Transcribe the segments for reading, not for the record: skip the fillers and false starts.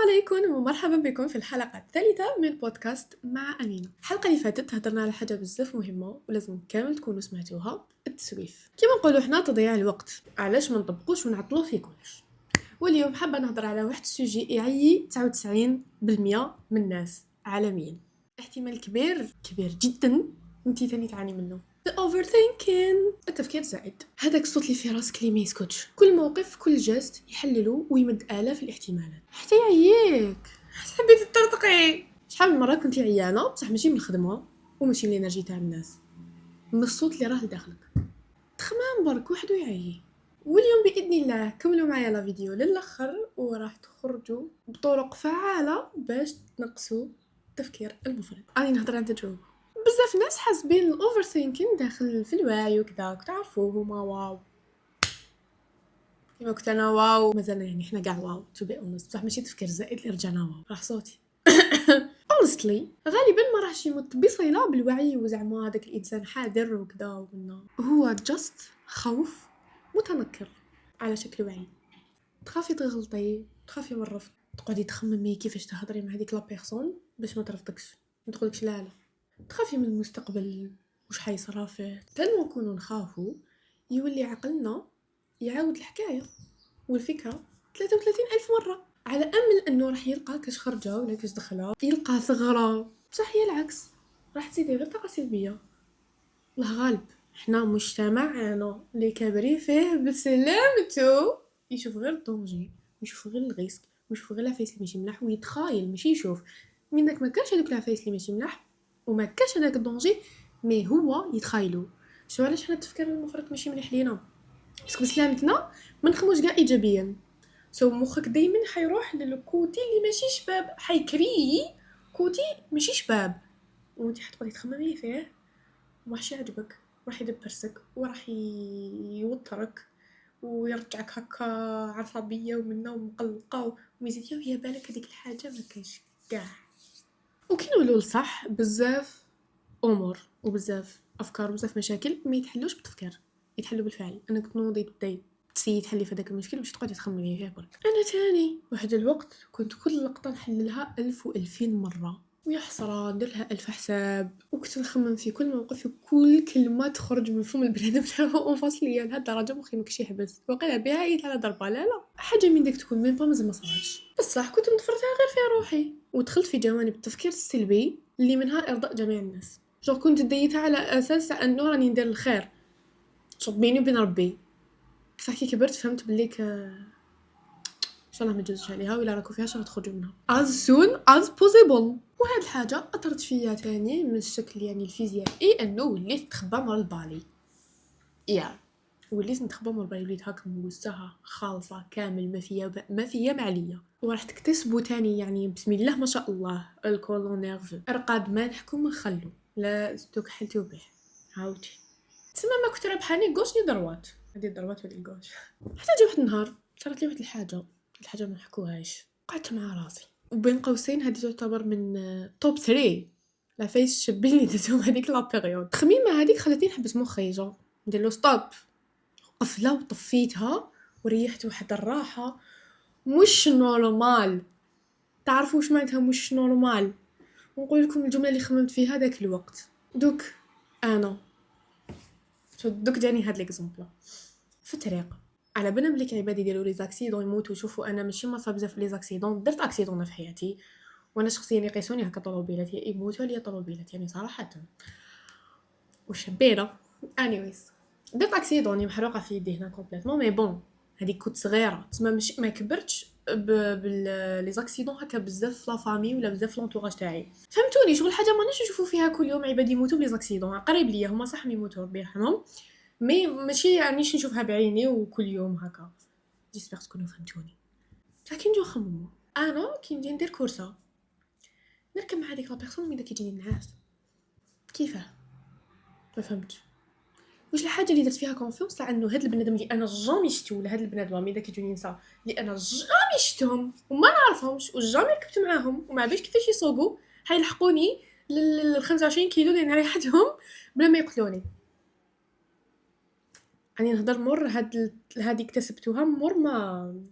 عليكم ومرحبا بكم في الحلقة الثالثة من بودكاست مع أمينة. الحلقة اللي فاتت هضرنا على حاجة بزاف مهمة ولازم كامل تكونوا سمعتوها، التسويف. كما نقولوا حنا تضييع الوقت، علاش ما نطبقوش ونعطلوه في كلش. واليوم حابة نهضر على واحد السوجي يعيي 99% من الناس عالميا، احتمال كبير جدا انتي تاني تعاني منه. The overthinking، التفكير الزائد. هذاك الصوت اللي في راسك اللي ما يسكتش، كل موقف كل جست يحللو ويمد آلاف الاحتمالات حتى يعييك حبيتي تطرطقي. شحال من مره كنتي عيانه بصح ماشي من الخدمه وماشي من الانرجي تاع الناس، من الصوت اللي راه لداخلك. تخمام برك وحدو يعيي. واليوم باذن الله كملوا معايا لا فيديو للاخر وراح تخرجوا بطرق فعاله باش تنقصوا التفكير المفرط. راني نهضر عن تجربه. بزاف ناس حاسبين الاوفر ثينكين داخل في الوعي وكذا، تعرفوا هما واو كيما كنت انا واو، مازال يعني حنا كاع واو تو بي اونست، بصح ماشي تفكير زائد اللي رجعنا واو. راح صوتي honestly غالبا ما راحش يمت بصلة بالوعي وزعما هذاك الانسان حاضر وكذا وقلنا هو جاست خوف متنكر على شكل وعي. تخافي تغلطي، تخافي من الرفض، تقعدي تخممي كيفاش تهضري مع هذيك لا بيرسون باش ما ترفضكش، ما تقولكش لا. تخافي من المستقبل واش حيصرا فيه. تالما نكونوا نخافوا يولي عقلنا يعاود الحكايه والفكره 33 ألف مرة على أمل أنه راح يلقى كاش خرجة ولا كاش دخلة، يلقى ثغرة. بصح هي العكس، راح تزيدي غير طاقة سلبية. الله غالب حنا مجتمعنا اللي كابرين فيه بسلامته يشوف غير الدونجي، يشوف غير الغيسك، يشوف غير العفايس اللي ماشي ملاح ويتخايل ماشي يشوف. من داك ما كاش هذوك العفايس اللي ماشي ملاح وما كاش هذاك الدونجي، مي هو يتخايلو. شو علاش حنا التفكير المفرط ماشي مليح لينا؟ باسكو بسلامتنا ما نخموش كاع ايجابيا. مخك دايما حيروح للكوتي اللي ماشي شباب، حيكري كوتي ماشي شباب وانتي حتقعدي تخممي فيه وماحش يعجبك، راح يدبرسك وراح يوترك ويرجعك هكا عصبيه ومنه ومقلقه وميزيد ويا بالك هذيك الحاجه ما كاينش كاع. وكي نقولوا الصح بزاف امور وبزاف افكار وبزاف مشاكل ما يتحلوش بالتفكير، يتحلوا بالفعل. انك تنوضي تبداي تسيي تحلي في هذاك المشكل باش تقعدي تخممي فيه برك. انا تاني واحد الوقت كنت كل لقطه نحللها 1000 و2000 مره ويا حسره ندير لها 1000 حساب، وكنت نخمم في كل موقف وكل كلمه تخرج من فم البنادم تاعو انفصليه لهالدرجه مخي ماكش يحبس. وقيله بها عيط على ضربه لا حاجه من ديك تكون ميم با مازال ما صراتش، بصح كنت متفرتها غير في روحي ودخلت في جوانب التفكير السلبي اللي منها ارضاء جميع الناس. كنت ديتها على اساس انه راني ندير الخير شوف بيني وبين ربي. بصح كي كبرت فهمت بليك ان شاء الله ما تجوزش عليها ولا راكو فيها شغل تخرجوا منها as soon as possible. وهاد الحاجه اثرت فيا تاني من الشكل يعني الفيزيائي، انه وليت نتخبى مع البالي. وليت نتخبى مع البالي، وليت هاك موساها خالصه كامل ما فيا معليا. وراح تكتسبوا تاني يعني بسم الله ما شاء الله الكولون نيرف رقاد ما نحكم نخلو لا ستوك حلتو به عاودتي تسمى ما كنت ربحاني غوشني دروات هذه الدروات ولا الغوش. حتى جا واحد النهار صارت لي واحد الحاجه ما نحكوهاش، قعدت مع راسي وبين قوسين هذه تعتبر من توب 3 لا فيس شبين اللي درتهم هذيك لا بيريود. التخميمه هذيك خلاتني نحبس مخي ندير له ستوب، قفله وطفيتها وريحت واحد الراحه مش نورمال. تعرفوا واش معناتها مش نورمال؟ ونقول لكم الجمله اللي خممت فيها ذاك الوقت. دوك انا دوك جاني هاد ليكزامبل في الطريق على بالنا بليك عباد يديروا لي زاكسيدون يموتوا. شوفوا انا ماشي مصاب بزاف لي زاكسيدون، درت اكسيدون في حياتي وانا شخصيا يقيسوني هكا طوموبيلات يموتوا لي طوموبيلات يعني صراحه وشبيره. anyways درت اكسيدون محروقه في يدي هنا كومبليتمون مي بون هذيك كنت صغيره تسمى مش ما كبرتش لي زاكسيدون هكا بزاف لا فامي ولا بزاف لونطوراج تاعي. فهمتوني شغل حاجه ما نش نشوفوا فيها كل يوم عباد يموتوا بلي زاكسيدون قريب ليا هما صح يموتوا ربي يرحمهم مي ماشي رانيش نشوفها بعيني وكل يوم هكا. جيسبر تكونوا فهمتوني. لكن نجو نخمموا انا كي نجي ندير كورسه نركب مع هذيك لا بيرسون من داك يجيني النعاس كيفاه ما فهمتش واش الحاجه اللي درت فيها كونفيونس لانه هاد البنادم اللي انا جامي شفتو ولا هاد البنادم مي داك يجوني نساء اللي انا جامي شفتهم وما نعرفهمش وجامي ركبت معاهم وما عرفتش كيفاش يسوقوا حيلحقوني لل 25 كيلو اللي نريحتهم بلا ما يقتلوني. يعني نهضر مور هذه اكتسبتوها مور ما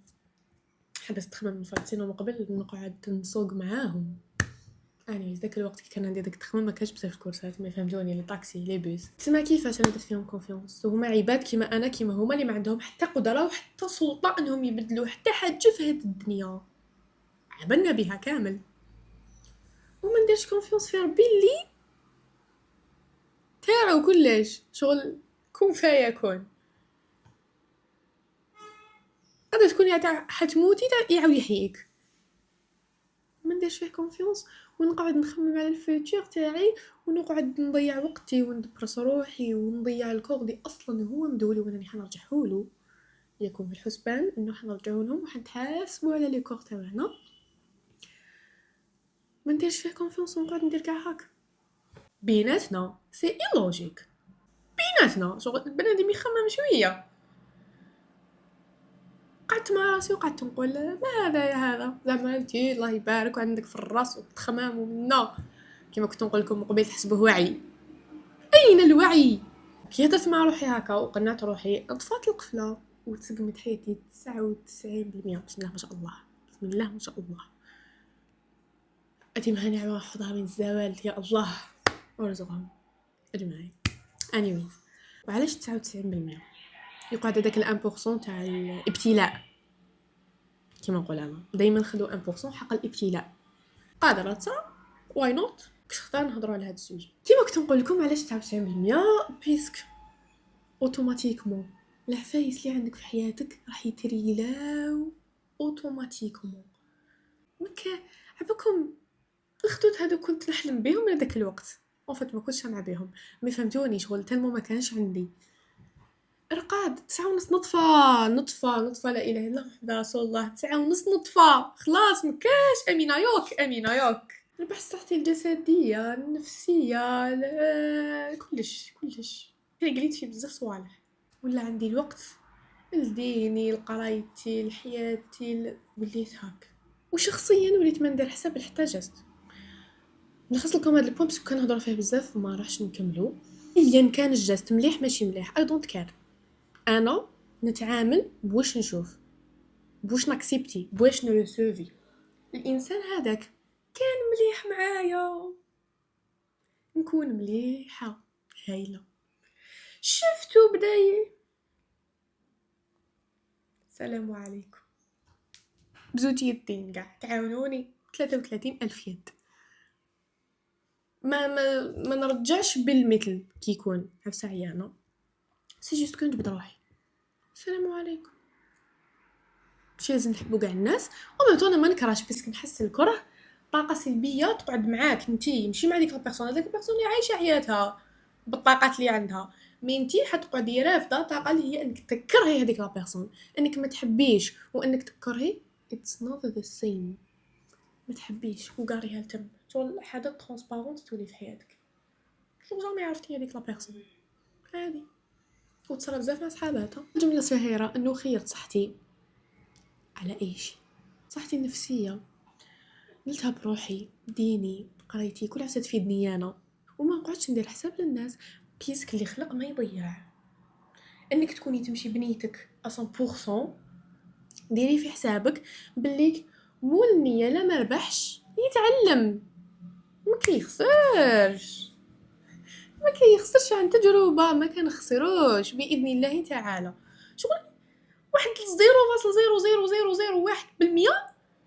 حبست تخمم من فلسطين ومن قبل نقعد نسوق معاهم. يعني ذاك الوقت كي كان عندي داك التخمم ما كانش بزاف الكورسات، ما فهمتوني لي طاكسي لي بوس. تسمى كيفاش انا درت فيهم كونفيونس، وهما عباد كيما انا كيما هما اللي ما عندهم حتى قدره وحتى سلطه انهم يبدلوا حتى حاجه في هاد الدنيا، عبنا بها كامل. وما نديرش كونفيونس في ربي اللي تاعو كلش شغل كون فيكون. غادي تكوني حتموتي يعاود يحييك. ما نديرش فيه كونفيونس ونقعد نخمم على الفيوتشر تاعي ونقعد نضيع وقتي وندبرس روحي ونضيع الكور دي اصلا هو مدولي وانا حنرجعهولو. يكون في الحسبان انه حنرجعو لهم وحنتحاسبوا على لي كور تاعنا. ما نديرش فيه كونفيونس ونقعد ندير كاع هاك بيناتنا. سي اي لوجيك بيناتنا شغل البنادم يخمم شويه. قعدت مع راسي وقعدت نقول ما هذا يا هذا زعما انتي الله يبارك وعندك في الراس وتخمام ومنا كما كنت نقول لكم قبيل تحسبوه وعي. اين الوعي؟ كي هدرت مع روحي هكا وقنعت روحي طفات القفله وتسقمت حياتي 99%. بسم الله ما شاء الله بسم الله ما شاء الله. اتي مهني على حظها من الزوال يا الله ورزقهم اجمعين. anyways وعلاش 99% يقعد هذاك ال1% تاع الابتلاء كما نقول انا دائما نخلو 1% حق الابتلاء. قادره تصرا واي نوت باش نختار نهضروا على هذا السوجي. كيما كنت نقول لكم علاش 99% بيسك اوتوماتيكمون العفايس اللي عندك في حياتك راح يتريلاو اوتوماتيكمون. مكا عبكم الخدود هادو كنت نحلم بهم لذاك الوقت وفات ما كنتش نلعب بهم. ما فهمتوني شغل تلمو ما كانش عندي رقاد 9:30 نطفة لا إله إلا الله محمد رسول الله 9:30 نطفة خلاص مكاش. أمينة يوك ربح صحتي الجسدية النفسية كلش هنا قليت فيه بزاف صوالح. ولا عندي الوقت لديني لقرايتي لحياتي وليت هاك. وشخصيا وليت ما ندير حساب الاحتاجات. نلخص لكم هذا البوين باسكو كنهضر فيه بزاف وما راحش نكملو. إلا كان الجاست مليح ماشي مليح I don't care. انا نتعامل بواش نشوف بواش ناكسبتي بواش نرسوفي. الانسان هذاك كان مليح معايا نكون مليحه هايله. شفتوا بدايه السلام عليكم بزوج يدين كاع تعاونوني 33,000 يد. ما نرجعش بالمثل كي يكون عفسه عيانه سي جوست كنت بروحي السلام عليكم. ماشي لازم نحبوا كاع الناس وما انا ما نكرهش بس نحس الكره طاقه سلبيه تقعد معاك نتي ماشي مع ديك البيرسون. هذيك البيرسون اللي عايشه حياتها بالطاقات اللي عندها مينتي حتقعدي رافضه طاقه اللي هي انك تكرهي هذيك البيرسون انك ما تحبيش وانك تكرهي. it's not the same. ما تحبيش وقاريها التم شغل حاجه ترانسبارونت تولي في حياتك شغل جامي عرفتي هذيك لا بيرسون عادي وتصرا بزاف مع صحاباتها. الجمله الشهيره انه خيرت صحتي على ايش صحتي النفسيه نلتها بروحي ديني قرايتي كل عسى تفيدني انا وما نقعدش ندير حساب للناس. بيسك اللي خلق ما يضيع. انك تكوني تمشي بنيتك 100% ديري في حسابك باللي مو النية لا ما ربحش يتعلم ما كيخسرش عن تجربة ما كنخسروش بإذن الله تعالى. شغل 0.00001%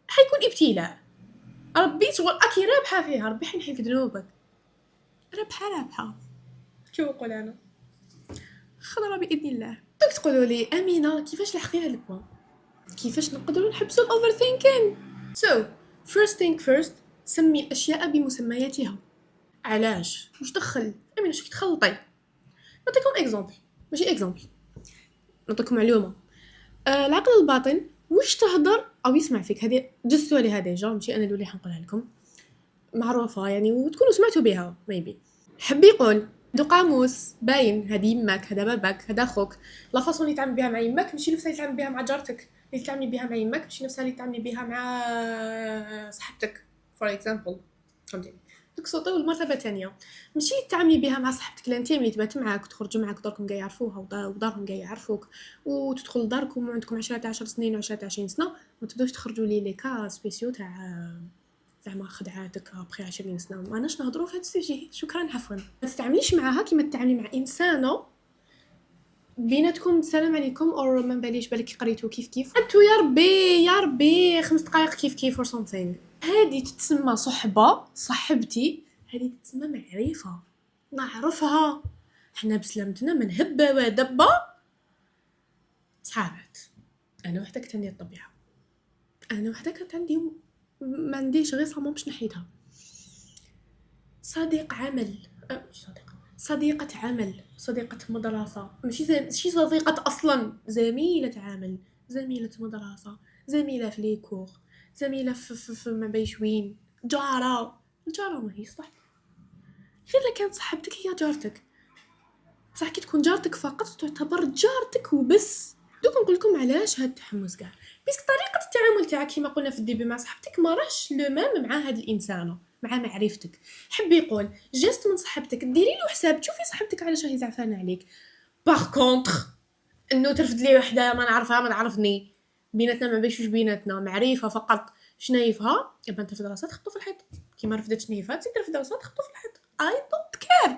حيكون ابتلاء ربي شغل اكي رابحه فيها ربي حينحيك ذنوبك رابحه كيف نقول انا خضره باذن الله. دوك تقولوا لي امينه كيفاش لحقتي هذا البوان كيفاش نقدروا نحبسوا الاوفر ثينكين. so first thing first سمي الاشياء بمسمياتها. علاش واش دخل امينه شو تخلطي. نعطيكم اكزامبل ماشي اكزامبل نعطيكم معلومه. العقل الباطن واش تهضر او يسمع فيك. هذه جستوا لي هذه جا ماشي انا اللي حنقولها لكم معروفه يعني وتكونوا سمعتوا بها ميبي. حب يقول دو قاموس باين هذه يماك هذا باباك هذا اخوك لا فاصون اللي تعامل بها مع يماك ماشي نفسها اللي تعامل بها مع جارتك اللي تعاملي بها مع يماك ماشي نفسها اللي تعاملي بها مع صاحبتك فور اكزامبل. فهمتي دوك صوتي والمرتبه الثانيه ماشي تعاملي بها مع صاحبتك الانتيم اللي تبات معاك وتخرجوا معاك داركم كاع يعرفوها ودارهم كاع يعرفوك وتدخل داركم وعندكم 10 سنين و10 20 سنه ما تبداوش تخرجوا لي كا سبيسيو تاع زعما خدعاتك ابخي 20 سنه ما اناش نهضروا في هذا السوجي. شكرا عفوا. ما تتعامليش معها كيما تتعاملي مع انسانه بيناتكم السلام عليكم او ما باليش بالك قريتو كيف انتو يا ربي 5 دقائق كيف اور سمثينغ. هذه تتسمى صحبه صاحبتي، هذه تتسمى معرفه نعرفها حنا بسلامتنا من هبه ودبه صحابات. انا وحده كنت عندي الطبيعه، انا وحده كانت عندي ما عنديش غير صمام باش نحيدها. صديق عمل صديقة عمل، صديقة مدرسة، ماشي صديقة أصلا، زميلة عمل، زميلة مدرسة، زميلة في ليكور، زميلة في ما بيش وين، جارة. الجارة ما هي صح غير اللي كانت صاحبتك هي جارتك صح. كي تكون جارتك فقط تعتبر جارتك وبس. دوك نقول لكم علاش هاد التحمس كاع، بس طريقه التعامل تاعك كيما قلنا في الديبي مع صاحبتك ما راهش لو ميم مع هاد الانسانه مع معرفتك. حب يقول جست من صاحبتك ديري له حساب تشوفي صاحبتك علاش راهي زعفانه عليك. باغ كونطخ انه ترفد لي وحده ما نعرفها ما تعرفني بيناتنا ما بيشوش بيناتنا معرفه فقط شنايفها يبقى انت في دراسات تخطو في الحيط كيما رفدت شنيفات تقدر في دراسات تخطو في الحيط. اي دونت كير.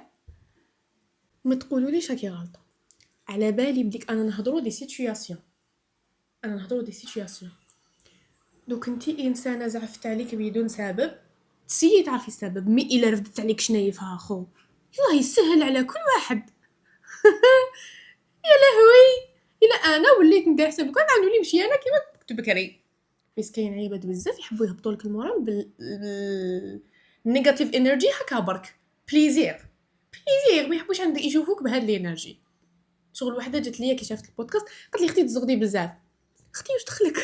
ما تقولوليش هاكي غلطه على بالي بديك انا نهضروا دي سيتوياسيون دوك انتي انسانه زعفت عليك بدون سبب تسيي تعرفي السبب مي الا رفدت عليك شنايفها خو الله يسهل على كل واحد. يا لهوي الا انا وليت ندير حساب كون نولي نمشي انا كيما كنت بكري. بس كاين عيبات بزاف يحبوا يهبطوا لك المورال بالنيجاتيف انرجي هكا برك بليزير ما يحبوش عندك يشوفوك بهاد الانرجي. شغل وحده جات ليا كي شافت البودكاست قالت لي اختي تزغدي بزاف. اختي واش دخلك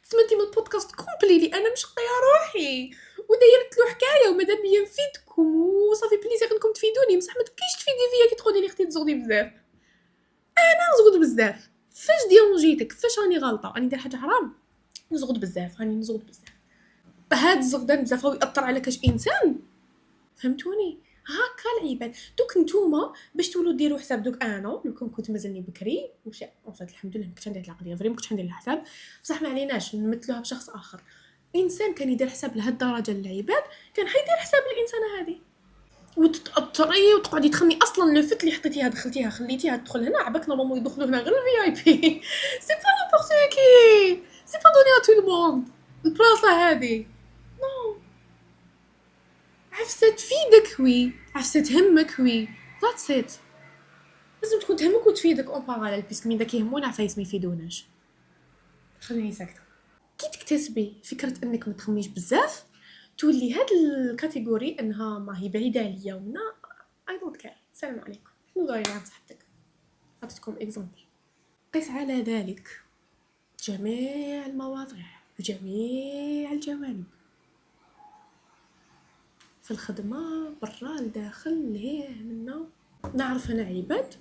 سمعتي من البودكاست كومبليلي انا مشقيه روحي ودايرت له حكايه وماذا بيا نفيدكم وصافي بليزير انكم تفيدوني بصح ما تبقيش تفيدي فيا كي تقولي لي اختي تزغدي بزاف. انا نزغد بزاف فاش ديرونجيتك فاش راني غلطه راني ندير حاجه حرام نزغد بزاف راني نزغد بزاف. هاد الزغدان بزاف هو ياثر على كاش انسان فهمتوني. هاكا العباد دوك نتوما باش تولوا ديروا حساب. دوك انا لو كنت مازالني بكري وش وفات الحمد لله كنت عندي العقليه فريم كنت عندي الحساب بصح ما عليناش نمثلوها بشخص اخر. انسان كان يدير حساب لهاد الدرجه للعباد كان حيدير حساب الانسانه هذه وتتاثري وتقعدي تخمي اصلا لو فت اللي حطيتيها دخلتيها خليتيها تدخل هنا عباك نورمالمون يدخلوا هنا غير الفي اي بي سي با نيمبورط كي سي با دوني ا تو الموند البلاصه هذه نو. عفسه تفيدك وي عفسه تهمك وي ذاتس ات. لازم تكون تهمك وتفيدك اون باراليل بيسك مين داك يهمونا عفايس ما يفيدوناش. خليني ساكته. كي تكتسبي فكره انك ما تخميش بزاف تولي هاد الكاتيجوري انها ما هي بعيده عليا ونا اي دونت كير. السلام عليكم نضوي مع صاحبتك عطيتكم اكزامبل. قيس على ذلك جميع المواضيع وجميع الجوانب في الخدمه برا الداخل لهيه منا. نعرف انا عباد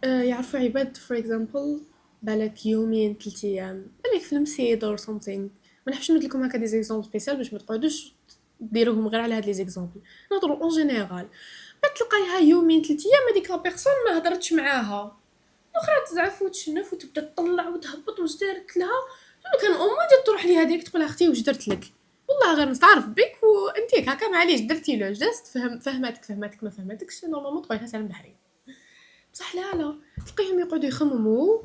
يعرفوا عباد فور اكزامبل بالك يومين 3 ايام بالك في المسيد اور سمثينغ. ما نحبش نمد لكم هكا دي زيكزامبل سبيسيال باش ما تقعدوش ديروهم غير على هاد لي زيكزامبل. نهضروا اون جينيرال ما تلقايها يومين 3 ايام هذيك لا بيرسون ما هضرتش معاها الاخرى تزعف وتشنف وتبدا تطلع وتهبط واش دارت لها. كان امها جات تروح لي هذيك تقول اختي واش درت لك والله غير نستعرف بك وانتي هكا معليش درتي له جست فهمتك ما فهمتكش نورمالمون تقولها سلام بحري. بصح لا تلقيهم يقعدوا يخمموا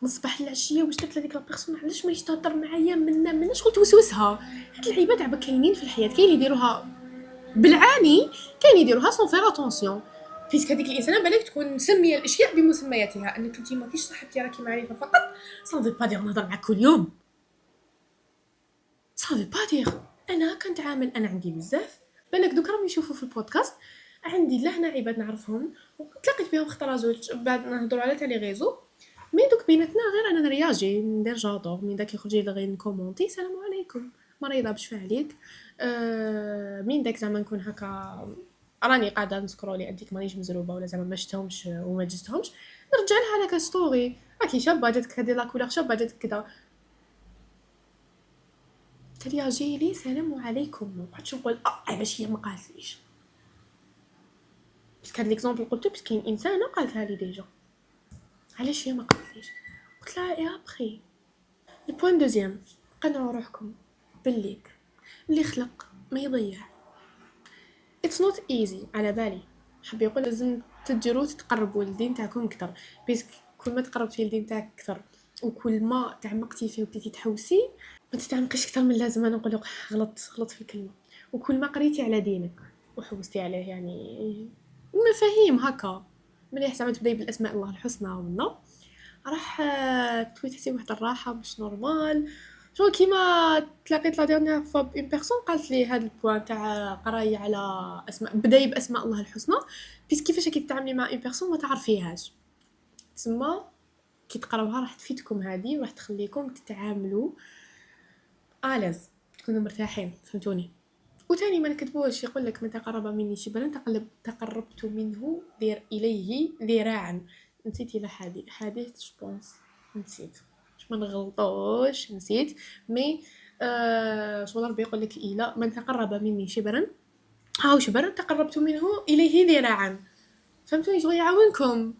من الصباح للعشيه واش درت لهذيك لا بيرسون علاش ما تهضر معايا منا شغل توسوسها. هاد العباد عبا كاينين في الحياه كاين يديروها بالعاني كاين يديروها سون فير اتونسيون بيسك هذيك الانسانه بالك تكون مسميه الاشياء بمسمياتها. انك انت ماكيش صاحبتي راكي معرفه فقط صافي با دير نهضر معاك كل يوم صافي با دير. انا كنتعامل انا عندي بزاف بالك دوك راهم يشوفوا في البودكاست عندي لهنا عباد نعرفهم وتلاقيت بهم خطره زوج بعد نهضروا على تالي غيزو مي دوك بيناتنا غير انا نرياجي ندير جادور من داك يخرج لي غير نكومونتي السلام عليكم مريضه بشفى عليك من داك زعما نكون هكا راني قاعده نسكرولي عندك مانيش مزروبه ولا زعما ما شفتهمش وما جستهمش نرجع لها لك ستوري راكي شابه جاتك هذه لا كولور شابه جاتك كذا تالي جيلي سلام عليكم، ما بقيتش نقول علاش هي ما قالتليش، بس هاد ليكزامبل قلتو بس كاين انسانه قالتها لي ديجا، علاش هي ما قالتليش؟ قلت لها اي ابخي. البوين دوزيام، قنعوا روحكم بالليك اللي خلق ما يضيع. it's not easy على بالي، حاب يقول لازم تديروا تقربوا الدين تاعكم اكثر، بس كل ما تقربتي الدين تاعك اكثر وكل ما تعمقتي فيه وبديتي تحوسي ما تتعمقيش اكثر من اللازم. انا نقول لك غلط في الكلمه. وكل ما قريتي على دينك وحوستي عليه يعني مفاهيم هكا مليح، زعما تبداي بالاسماء الله الحسنى ومنا راح تحسي بواحد الراحه باش نورمال. شو كيما تلاقيت لا ديرنيير فوا بين بيرسون قالت لي هذا البوان تاع قرايه على اسماء، بداي باسماء الله الحسنى، بيس كيفاش كي تتعاملي مع اون بيرسون ما تعرفيهاش، تسمى كي تقراوها راح تفيدكم هذه وراح تخليكم تتعاملوا آلز، تكونوا مرتاحين، فهمتوني. وثاني ما نكتبوش يقول لك من تقرب مني شبرا تقربت منه اليه ذراعا. نسيتي لحديث جبونس، نسيت باش ما نغلطوش، نسيت مي شغل ربي يقول لك الى من تقرب مني شبرا هاو شبرا تقربت منه اليه ذراعا، فهمتوني. شغل يعاونكم.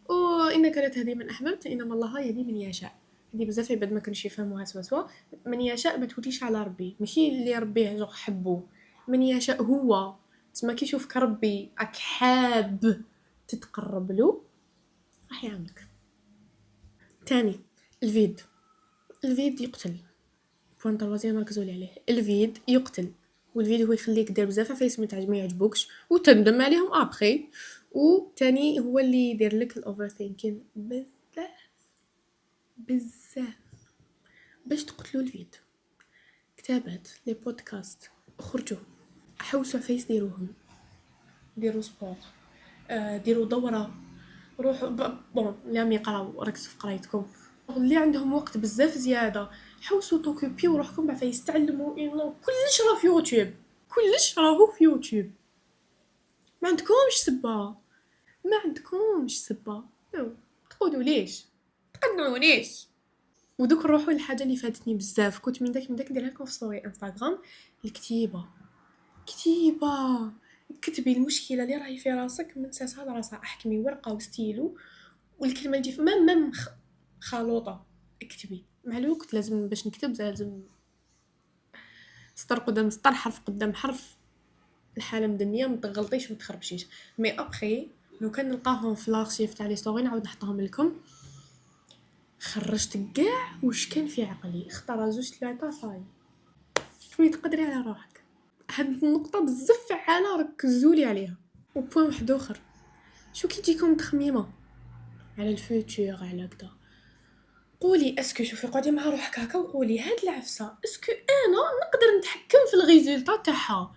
وانك لا تهدي من احببت انما الله يهدي من يشاء. هذه بزاف عباد ما كانش يفهموها سوا. من يشاء ما توليش على ربي، ماشي اللي ربي جو حبو، من يشاء هو. تسمى كي يشوفك ربي راك حاب تتقرب له راح يعاونك. تاني الفيد يقتل، بوان طروازيام ركزولي عليه، الفيد يقتل. والفيد هو يخليك دير بزاف عفايس ما يعجبوكش وتندم عليهم ابخي. وتاني هو اللي يدير لك الاوفر ثينكين بزاف باش تقتلوا الفيد. كتابات لي بودكاست، خرجوا حوسوا عفايس ديروهم، ديروا سبور، ديروا دوره، روحوا بون لا يقراو ركزوا في قرايتكم. اللي عندهم وقت بزاف زياده حوسوا توكوبيو روحكم بعفايس تعلموا انه كلش راه في يوتيوب، كلش راهو في يوتيوب. ما عندكمش سبه تقولوا ليش تقنعوا ليش. ودوك نروحوا للحاجه اللي فاتتني بزاف، كنت من داك نديرها لكم في ستوري انستغرام. الكتيبه كتبي المشكله اللي راهي في راسك من ساسها لراسها، احكمي ورقه وستيلو والكلمه اللي في مام خلوطه اكتبي. مع الوقت لازم باش نكتب لازم سطر قدام سطر حرف قدام حرف، الحاله مدنيه ما تغلطيش وما تخربشيش. مي ابخي لو كان نلقاهم في لارشيف تاع لي ستوري نعاود نحطهم لكم. خرجت كاع واش كان في عقلي، اختار زوج ثلاثه صاي شويه تقدري على روحك. هاد النقطه بزاف فعاله ركزوا لي عليها. وبوين واحد اخر، شو كي تجيكم تخميمه على الفيوتشر على كذا، قولي اسكو شوفي قعدي مع روحك هكا وقولي هاد العفسه اسكو انا نقدر نتحكم في الريزولطا تاعها.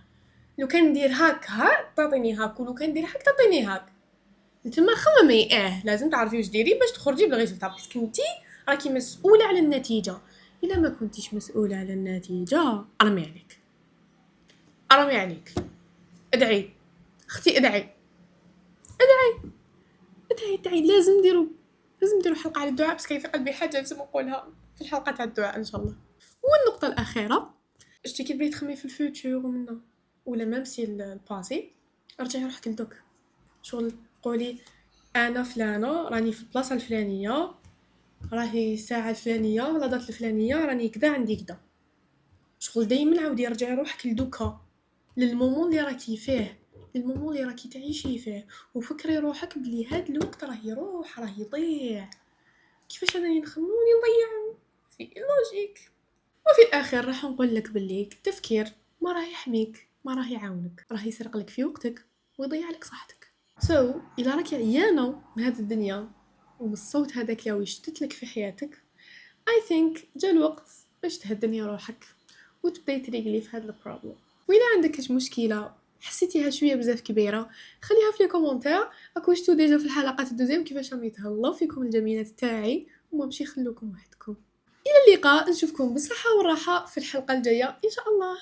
لو كان ندير هكا تعطيني هاك، ولو كان ندير هاك تعطيني هاك. نتما خممي لازم تعرفي واش ديري باش تخرجي بالريزولطا، باسكو نتي راكي مسؤوله على النتيجه. الا ما كنتيش مسؤوله على النتيجه ارمي عليك. ادعي اختي، ادعي لازم نديروا حلقه على الدعاء، بس كاين في قلبي حاجه لازم نقولها في الحلقه تاع الدعاء ان شاء الله. والنقطه الاخيره، شتي كي تبغي تخمي في الفيوتشر ومنه ولا ميم سي الباسي، رجعي روحك لدوك. شغل قولي انا فلانه راني في البلاصه الفلانيه، راهي الساعه الفلانيه ولا دات الفلانيه، راني كذا عندي كذا. شغل دائما عاودي رجعي روحك لدوكا، للمومون اللي راكي فيه، للمومون اللي راكي تعيشي فيه، وفكري روحك بلي هاد الوقت راه يروح راه يضيع. كيفاش انا نخموني نضيع في اللوجيك. وفي الاخر راح نقول لك بلي التفكير ما راه يحميك، ما راه يعاونك، راه يسرق لك في وقتك ويضيع لك صحتك. الا راكي عيانه من هذه الدنيا ومن الصوت هذاك اللي يشتت لك في حياتك، I think جا الوقت باش تهدني روحك وتبداي تريقلي في هذا البروبلم. وإلا عندك مشكله حسيتيها شويه بزاف كبيره، خليها في لي كومونتير. راكو شفتوا ديجا في الحلقات الدوزيام كيفاش راهم يتهلاو فيكم الجميلات تاعي وما مشي يخلوكم وحدكم. الى اللقاء، نشوفكم بالصحه والراحه في الحلقه الجايه ان شاء الله.